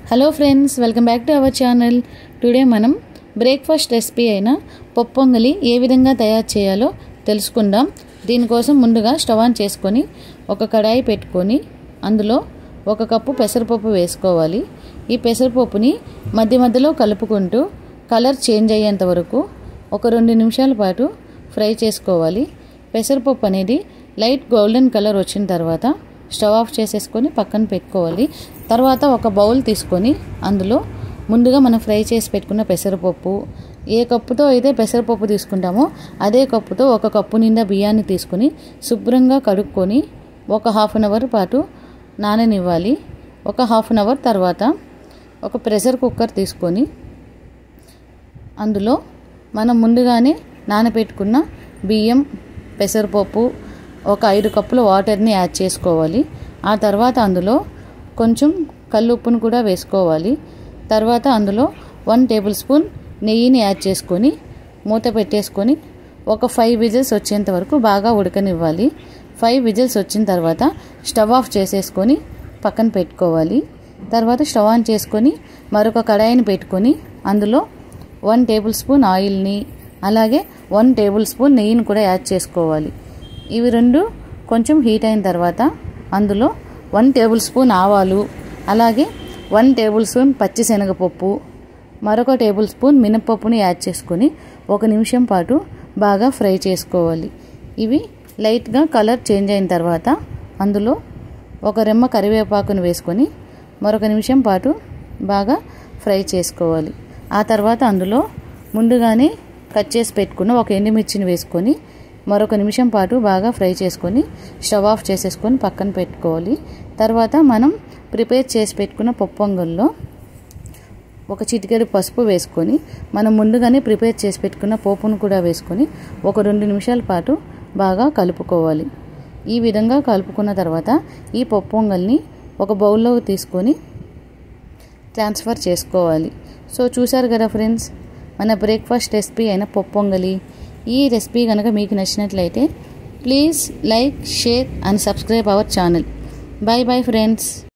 Hello friends, welcome back to our channel. Today మనం breakfast recipe అయిన పప్పు పొంగలి ఏ విధంగా తయారు చేయాలో తెలుసుకుందాం. దీనికోసం ముందుగా స్టవ్ ఆన్ చేసుకొని ఒక కడాయి పెట్టుకొని అందులో 1 కప్పు పెసరపప్పు వేసుకోవాలి. ఈ పెసరపప్పుని మధ్య మధ్యలో కలుపుకుంటూ కలర్ చేంజ్ అయ్యేంత వరకు ఒక 2 నిమిషాల పాటు ఫ్రై చేసుకోవాలి. పెసరపప్పు అనేది లైట్ గోల్డెన్ కలర్ వచ్చిన తర్వాత స్టవ్ ఆఫ్ చేసేసుకొని పక్కన పెట్టుకోవాలి. తర్వాత ఒక బౌల్ తీసుకొని అందులో ముందుగా మనం ఫ్రై చేసి పెట్టుకున్న పెసరపప్పు, ఏ కప్పుతో అయితే పెసరపప్పు తీసుకుంటామో అదే కప్పుతో 1 కప్పు నిండా బియ్యాన్ని తీసుకొని శుభ్రంగా కడుక్కొని ఒక హాఫ్ అన్ అవర్ పాటు నాననివ్వాలి. ఒక హాఫ్ అన్ అవర్ తర్వాత ఒక ప్రెషర్ కుక్కర్ తీసుకొని అందులో మనం ముందుగానే నానబెట్టుకున్న బియ్యం, పెసరపప్పు, ఒక 5 కప్పుల వాటర్ని యాడ్ చేసుకోవాలి. ఆ తర్వాత అందులో కొంచెం కల్లుప్పును కూడా వేసుకోవాలి. తర్వాత అందులో 1 టేబుల్ స్పూన్ నెయ్యిని యాడ్ చేసుకొని మూత పెట్టేసుకొని ఒక 5 విజిల్స్ వచ్చేంత వరకు బాగా ఉడకనివ్వాలి. 5 విజిల్స్ వచ్చిన తర్వాత స్టవ్ ఆఫ్ చేసేసుకొని పక్కన పెట్టుకోవాలి. తర్వాత స్టవ్ ఆన్ చేసుకొని మరొక కడాయిని పెట్టుకొని అందులో 1 టేబుల్ స్పూన్ ఆయిల్ని అలాగే 1 టేబుల్ స్పూన్ నెయ్యిని కూడా యాడ్ చేసుకోవాలి. ఇవి రెండు కొంచెం హీట్ అయిన తర్వాత అందులో 1 టేబుల్ స్పూన్ ఆవాలు, అలాగే 1 టేబుల్ స్పూన్ పచ్చిశనగపప్పు, మరొక టేబుల్ స్పూన్ మినపప్పుని యాడ్ చేసుకొని 1 నిమిషం పాటు బాగా ఫ్రై చేసుకోవాలి. ఇవి లైట్గా కలర్ చేంజ్ అయిన తర్వాత అందులో ఒక రెమ్మ కరివేపాకును వేసుకొని మరొక నిమిషం పాటు బాగా ఫ్రై చేసుకోవాలి. ఆ తర్వాత అందులో ముందుగానే కట్ చేసి పెట్టుకున్న ఒక ఎండుమిర్చిని వేసుకొని మరొక నిమిషం పాటు బాగా ఫ్రై చేసుకొని స్టవ్ ఆఫ్ చేసేసుకొని పక్కన పెట్టుకోవాలి. తర్వాత మనం ప్రిపేర్ చేసి పెట్టుకున్న పప్పు పొంగల్లో ఒక చిటికెడు పసుపు వేసుకొని మనం ముందుగానే ప్రిపేర్ చేసి పెట్టుకున్న పోపును కూడా వేసుకొని ఒక 2 నిమిషాల పాటు బాగా కలుపుకోవాలి. ఈ విధంగా కలుపుకున్న తర్వాత ఈ పప్పు పొంగల్ని ఒక బౌల్లో తీసుకొని ట్రాన్స్ఫర్ చేసుకోవాలి. సో చూసారు కదా ఫ్రెండ్స్, మన బ్రేక్ఫాస్ట్ రెసిపీ అయిన పప్పు పొంగలి. ఈ రెసిపీ కనుక మీకు నచ్చినట్లయితే please like, share and subscribe our channel. By bye friends.